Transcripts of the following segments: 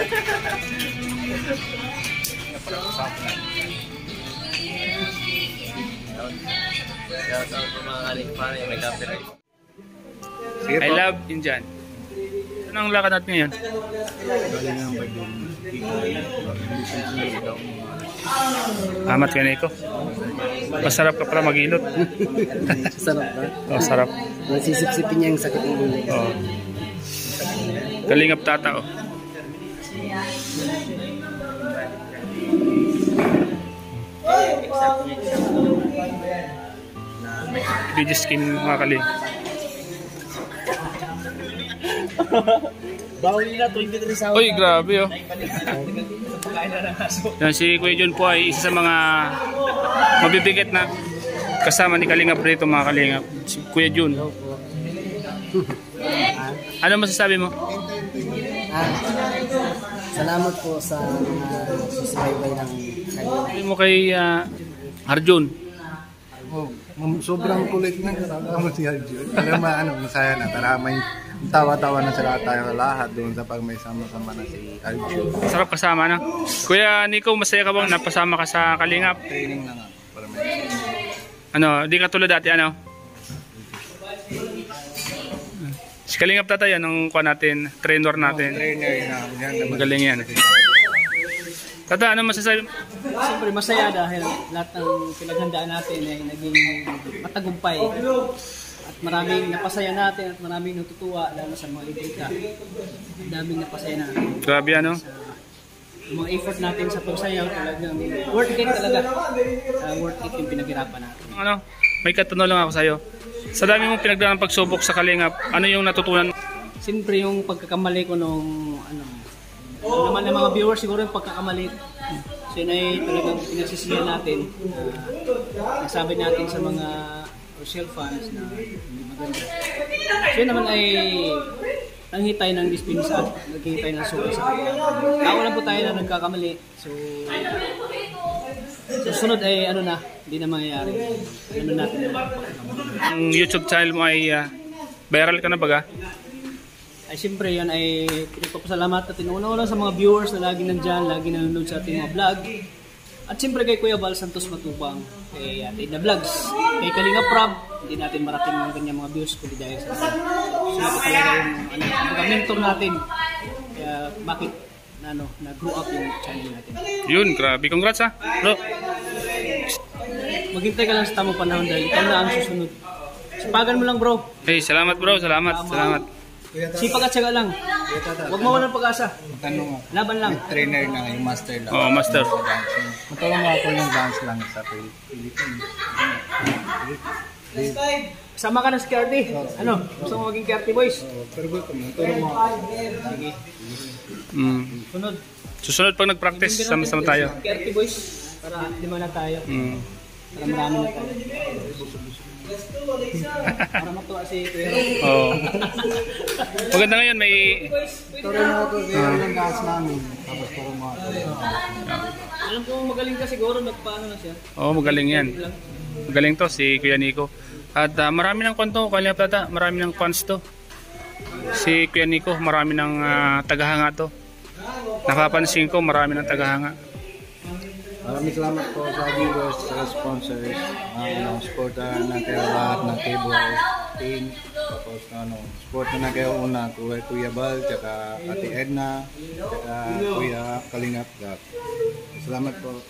I love Indian. Ano ang lakad natin ngayon? Amat ka na ito. Masarap ka pala mag-ilot. Sarap ba? Oh, sarap. Nasisip-sipin niya yung sakit ng ulo. Oh. Kalingap tata oh. Video skin mga kaling. Bawal na 23 sa. Uy, grabe oh. Yan, si Kuya John po ay isa sa mga mabibigat na kasama ni Kalingap rito mga Kalingap. Si Kuya John. Ano masasabi mo? Salamat po sa mga susubaybay ng Kalingap. Sabi mo kay Arjun. Oh, sobrang kulit na kasama si Arjun. Alam mo, masaya na. Tara, may tawa-tawa na sila tayo lahat doon sa pag may sama-sama na si Arjun. Sarap kasama na. Kuya Nico, masaya ka bang napasama ka sa Kalingap? Training lang para may Ano, di ka tulad dati ano? Si Kalingap Tata yan, ang kuha natin, trainer natin. trainer na. Yan naman. Magaling yan. Tata, ano masasabi? Siyempre masaya dahil lahat ng pinaghandaan natin ay naging matagumpay. At maraming napasaya natin at maraming natutuwa lalo sa mga ibrika. Ang daming napasaya natin. Grabe ano? Yung mga effort natin sa pagsayaw talagang worth it talaga. Worth it yung pinaghirapan natin. Ano? May katanong lang ako sa'yo. Sa dami mong pinagdaan ng pagsubok sa Kalingap, ano yung natutunan? Siyempre yung pagkakamali ko nung naman ng mga viewers siguro yung pagkakamali. So yun ay talagang pinagsisihan natin. Nasabi natin sa mga social fans na hindi maganda. So yun naman ay nanghintay ng dispensa, naghihintay ng sukat sa kanila. Tao lang po tayo na nagkakamali. So sunod ay ano na, hindi na mangyayari. Ano natin na Ang YouTube channel mo ay viral ka na baga? ay siyempre yan ay pinagpapasalamat natin una-una sa mga viewers na lagi nandyan, lagi nanonood sa ating mga vlog. At siyempre kay Kuya Val Santos Matubang, kay Atin na Vlogs, kay Kalingap Rob, hindi natin marating ng kanyang mga views kundi dahil sa sila talaga yung mga mentor natin. Kaya bakit nag-grow up yung channel natin. Yun, grabe. Congrats ha, bro. Maghintay ka lang sa tamang panahon dahil ikaw na ang susunod. Sipagan mo lang bro. Hey, salamat bro, salamat. Sipag at syaga lang. Huwag mawalan pag-asa. Tanong ako. Laban lang. Trainer na, yung master lang. Oo, master. Matulong ako yung dance lang sa Philippines. Sama ka na sa KRT. Ano? Gusto mo maging KRT boys? Pero gusto mo, tulong mo ako. Sige. Sunod. Susunod pag nag-practice, sama-sama tayo. KRT boys. Para lima na tayo. Para marami na tayo. Para matuwa si Kuya. Oo. Maganda ngayon, may... Tulong mo ako yung dance namin. Tapos tulong mo ako. Alam ko magaling ka siguro, nagpaano na siya. Oo, magaling yan. Magaling to, si Kuya Nico. At marami ng kwento, Kalingap Tata, marami ng fans to. Si Kuya Nico, marami ng tagahanga to. Napapansin ko, marami ng tagahanga. Maraming salamat po sa viewers, sa sponsors, supportan na kayo lahat ng K-Boy team. Tapos supportan na kayo una, Kuya Bal, tsaka Ate Edna, tsaka Kuya Kalingap. Salamat po.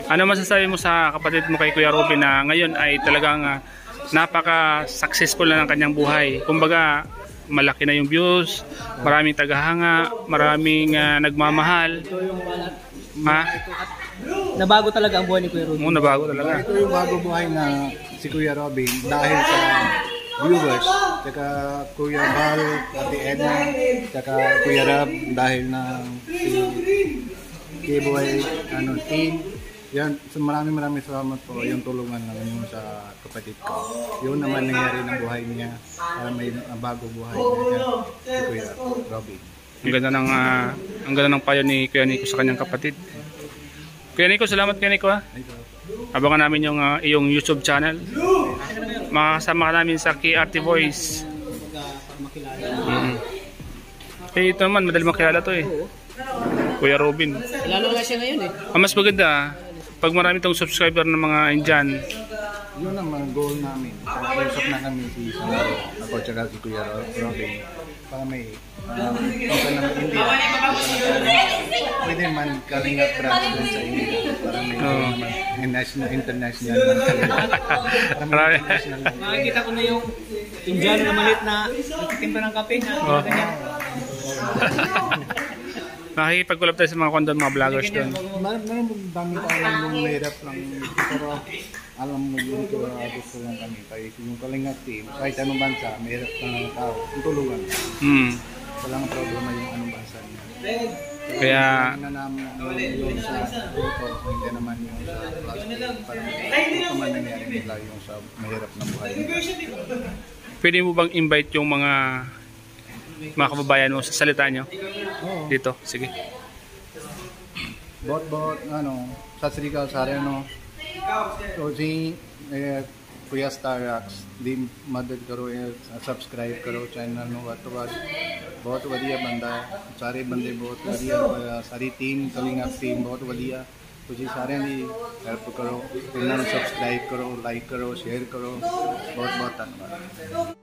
Ano masasabi mo sa kapatid mo kay Kuya Robin na ngayon ay talagang napaka-successful na ng kanyang buhay? Kumbaga, malaki na yung views, maraming tagahanga, maraming nagmamahal. Ha? Nabago talaga ang buhay ni Kuya Robin. Oo, nabago talaga. Ito yung bago buhay na si Kuya Robin dahil sa viewers, tsaka Kuya Bal, Ate Edna, tsaka Kuya Rab dahil na si K-Boy team. Yan, so maraming salamat po yung tulungan namin sa kapatid ko. Yun naman nangyari ng buhay niya para may bago buhay niya si Kuya Robin. Ang ganda ng payo ni Kuya Nico sa kanyang kapatid. Kuya Nico, salamat Kuya Nico ha. Abangan namin yung iyong YouTube channel. Makakasama ka namin sa KRT Voice. Ito naman, madali makilala to eh. Kuya Robin. Lalo nga siya ngayon eh. Ang mas maganda, pag marami tong subscriber ng mga Indian, Yun naman goal namin. Usap na kami si Sangaro, ako tsaka si Kuya Robin. Para may punta ng India. Pwede man Kalinga branch dun sa India. Para may naman international man Kalinga. Para may international. Makikita ko na yung Indiano na maliit na nagtitimpa ng kape na ganyan. nakikipag-collab tayo sa mga kondon, mga vloggers doon. Meron dami ko alam yung mahirap lang. Pero alam mo yung gusto lang kami. Kaya yung Kalinga team, kahit anong bansa, mahirap lang ang tao. Tutulungan. Walang problema yung anong bansa niya. Kaya na namin yung sa ito, hindi naman yung sa plastic. Parang ito man nangyari nila yung sa mahirap na buhay. pwede mo bang invite yung mga kababayan mo sa salita nyo? Oo. Dito, sige. बहुत सत श्री अकाल सारे तो जी कुया स्टार रक्स दी मदद करो सबसक्राइब करो चैनल ਨੂੰ ਵੱਧ ਤੋਂ ਵੱਧ ਬਹੁਤ ਵਧੀਆ ਬੰਦਾ ਹੈ ਸਾਰੇ ਬੰਦੇ ਬਹੁਤ ਵਧੀਆ ਸਾਰੀ ਟੀਮ ਕਲਿੰਗ ਅਪ ਟੀਮ ਬਹੁਤ ਵਧੀਆ ਤੁਸੀਂ ਸਾਰਿਆਂ ਦੀ ਹੈਲਪ ਕਰੋ ਇਹਨਾਂ ਨੂੰ ਸਬਸਕ੍ਰਾਈਬ ਕਰੋ ਲਾਈਕ ਕਰੋ ਸ਼ੇਅਰ ਕਰੋ ਬਹੁਤ ਬਹੁਤ ਧੰਨਵਾਦ